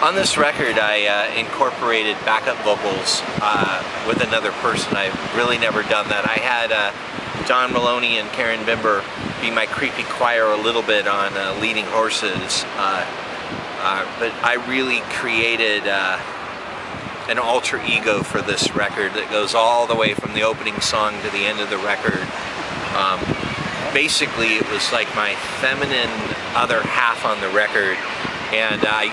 On this record, I incorporated backup vocals with another person. I've really never done that. I had Don Maloney and Karen Bimber be my creepy choir a little bit on Leading Horses, but I really created an alter ego for this record that goes all the way from the opening song to the end of the record. Basically, it was like my feminine other half on the record. And I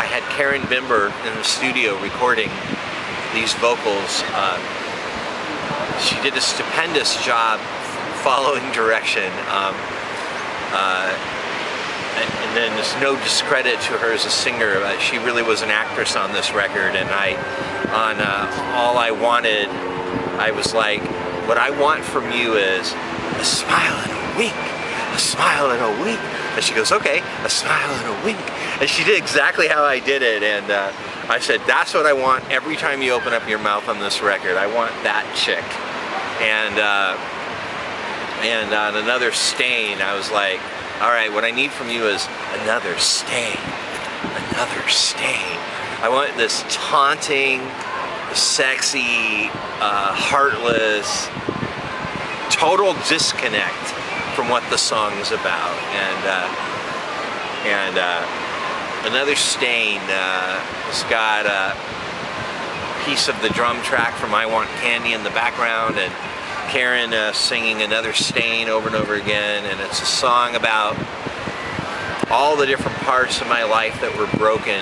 had Karen Bimber in the studio recording these vocals. She did a stupendous job following direction. And then there's no discredit to her as a singer. She really was an actress on this record. And on All I Wanted, I was like, what I want from you is a smile and a wink. A smile and a wink. And she goes, okay, a smile and a wink. And she did exactly how I did it. And I said, that's what I want every time you open up your mouth on this record. I want that chick. And on Another Stain, I was like, all right, what I need from you is another stain. Another stain. I want this taunting, sexy, heartless, total disconnect from what the song is about. And Another Stain has got a piece of the drum track from I Want Candy in the background, and Karen singing Another Stain over and over again. And it's a song about all the different parts of my life that were broken,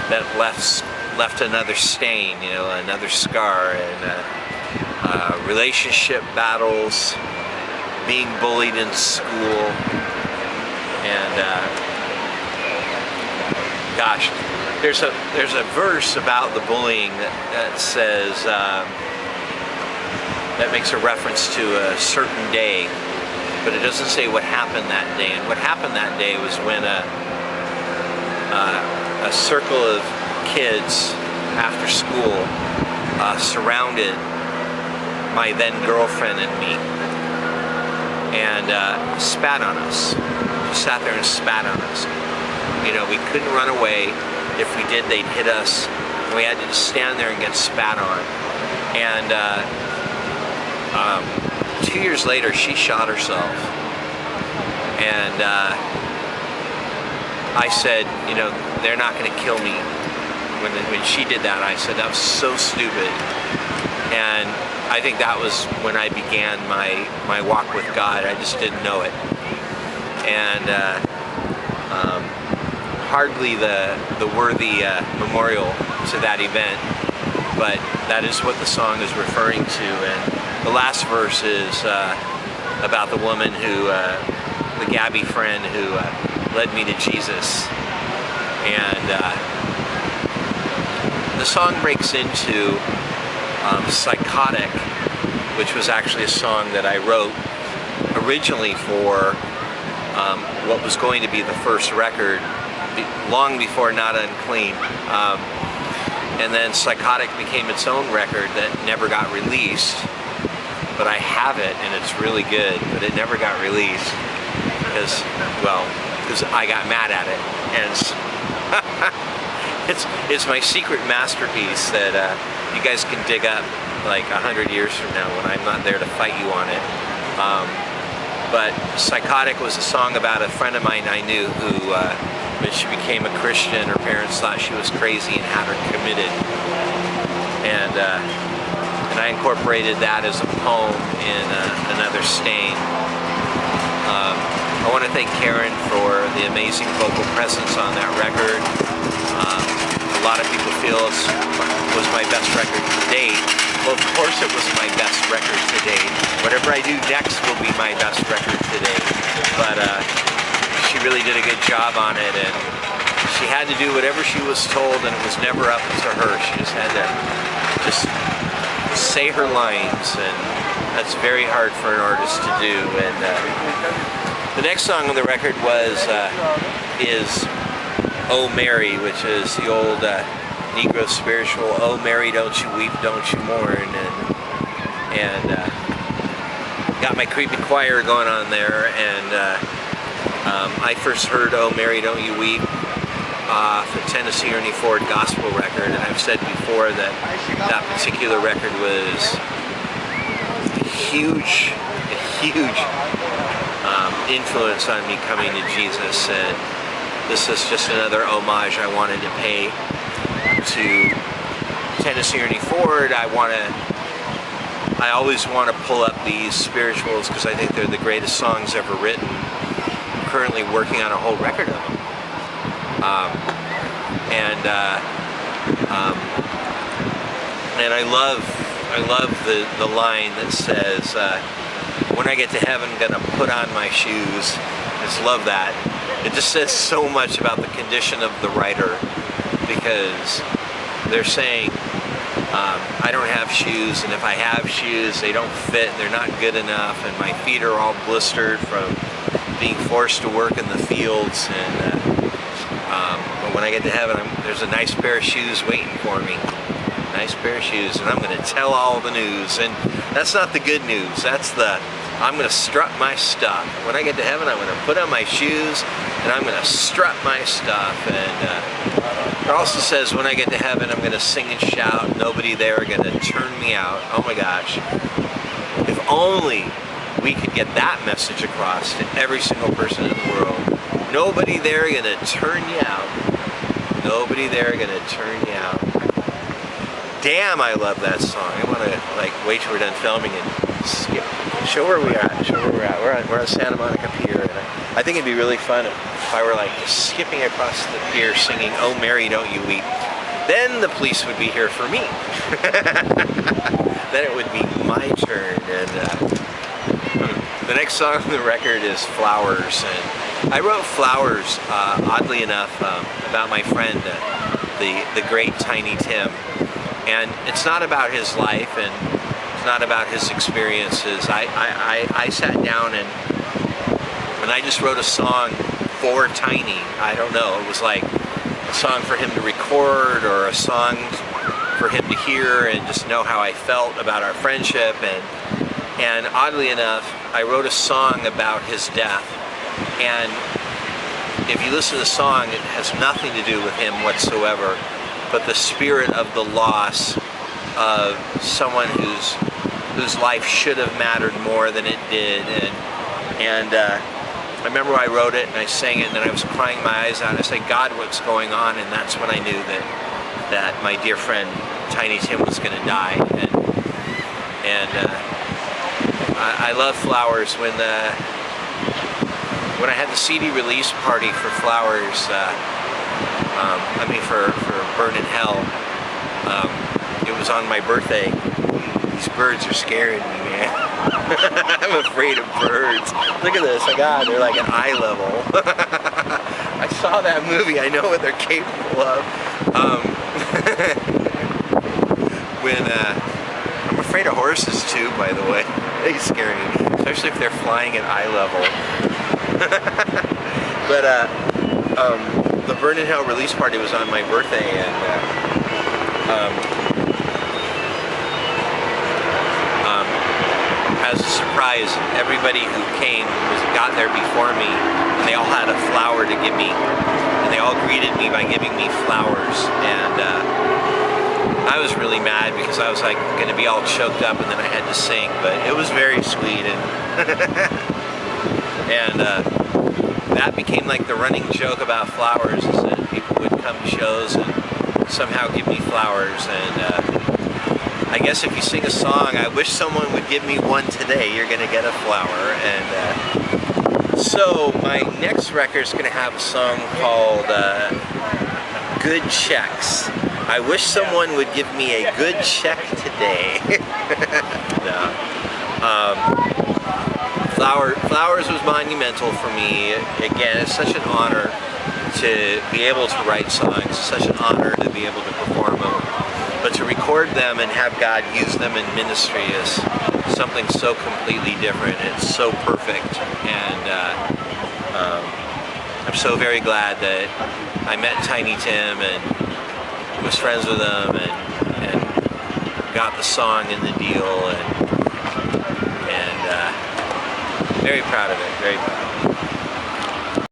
that left another stain, you know, another scar, and relationship battles, being bullied in school, and gosh, there's a verse about the bullying that says that makes a reference to a certain day, but it doesn't say what happened that day. And what happened that day was when a circle of kids after school surrounded my then girlfriend and me, and spat on us. Just sat there and spat on us. You know, we couldn't run away. If we did, they'd hit us. And we had to just stand there and get spat on. And 2 years later, she shot herself. And I said, you know, they're not going to kill me. When she did that, I said, that was so stupid. And I think that was when I began my walk with God. I just didn't know it. And hardly the worthy memorial to that event, but that is what the song is referring to. And the last verse is about the woman who, the Gabby friend who led me to Jesus. And the song breaks into Psychotic, which was actually a song that I wrote originally for what was going to be the first record, long before Not Unclean. And then Psychotic became its own record that never got released, but I have it and it's really good, but it never got released because I got mad at it. And it's my secret masterpiece that you guys can dig up like 100 years from now when I'm not there to fight you on it. But Psychotic was a song about a friend of mine I knew who, when she became a Christian, her parents thought she was crazy and had her committed. And I incorporated that as a poem in Another Stain. I want to thank Karen for the amazing vocal presence on that record. A lot of people feel it was my best record to date. Well, of course it was my best record to date. Whatever I do next will be my best record to date. But she really did a good job on it, and she had to do whatever she was told, and it was never up to her. She just had to say her lines, and that's very hard for an artist to do. And the next song on the record is Oh Mary, which is the old Negro spiritual, oh Mary, don't you weep, don't you mourn, and got my creepy choir going on there. And I first heard Oh Mary, Don't You Weep off a Tennessee Ernie Ford gospel record, and I've said before that that particular record was a huge influence on me coming to Jesus, and this is just another homage I wanted to pay to Tennessee Ernie Ford. I always want to pull up these spirituals because I think they're the greatest songs ever written. I'm currently working on a whole record of them. And I love the line that says, when I get to heaven, I'm gonna put on my shoes. I just love that. It just says so much about the condition of the writer, because they're saying, I don't have shoes, and if I have shoes, they don't fit, they're not good enough, and my feet are all blistered from being forced to work in the fields. And but when I get to heaven, there's a nice pair of shoes waiting for me. Nice pair of shoes, and I'm going to tell all the news. And that's not the good news. That's the, I'm going to strut my stuff. When I get to heaven, I'm going to put on my shoes, and I'm going to strut my stuff. And it also says, when I get to heaven, I'm going to sing and shout. Nobody there going to turn me out. Oh my gosh. If only we could get that message across to every single person in the world. Nobody there going to turn you out. Nobody there going to turn you out. Damn, I love that song. I want to wait till we're done filming and skip. Show where we're at. Show where we're at. We're on Santa Monica Pier, and I think it'd be really fun if I were just skipping across the pier singing "Oh Mary, Don't You Weep." Then the police would be here for me. Then it would be my turn. And the next song on the record is "Flowers," and I wrote "Flowers" oddly enough about my friend, the great Tiny Tim. And it's not about his life, and it's not about his experiences. I sat down and I just wrote a song for Tiny. I don't know, it was like a song for him to record, or a song for him to hear and just know how I felt about our friendship. And oddly enough, I wrote a song about his death. And if you listen to the song, it has nothing to do with him whatsoever, but the spirit of the loss of someone whose life should have mattered more than it did. And I remember I wrote it and I sang it, and then I was crying my eyes out. I said, "God, what's going on?" And that's when I knew that my dear friend Tiny Tim was going to die. And I love Flowers. When I had the CD release party for Flowers, for Burn in Hell, it was on my birthday. These birds are scaring me, man. I'm afraid of birds. Look at this, they're like at eye level. I saw that movie, I know what they're capable of. I'm afraid of horses too, by the way. They scare me, especially if they're flying at eye level. But the Burn in Hell release party was on my birthday, and as a surprise, everybody who came got there before me, and they all had a flower to give me, and they all greeted me by giving me flowers. And I was really mad because I was going to be all choked up, and then I had to sing, but it was very sweet. And that became the running joke about Flowers, is that people would come to shows and somehow give me flowers. And I guess if you sing a song, "I wish someone would give me one today," you're gonna get a flower. And so my next record is gonna have a song called "Good Checks." I wish someone would give me a good check today. No. Flowers was monumental for me. Again, it's such an honor to be able to write songs. It's such an honor to be able to perform them. But to record them and have God use them in ministry is something so completely different. It's so perfect. And I'm so very glad that I met Tiny Tim and was friends with him and got the song in the deal. And very proud of it, very proud.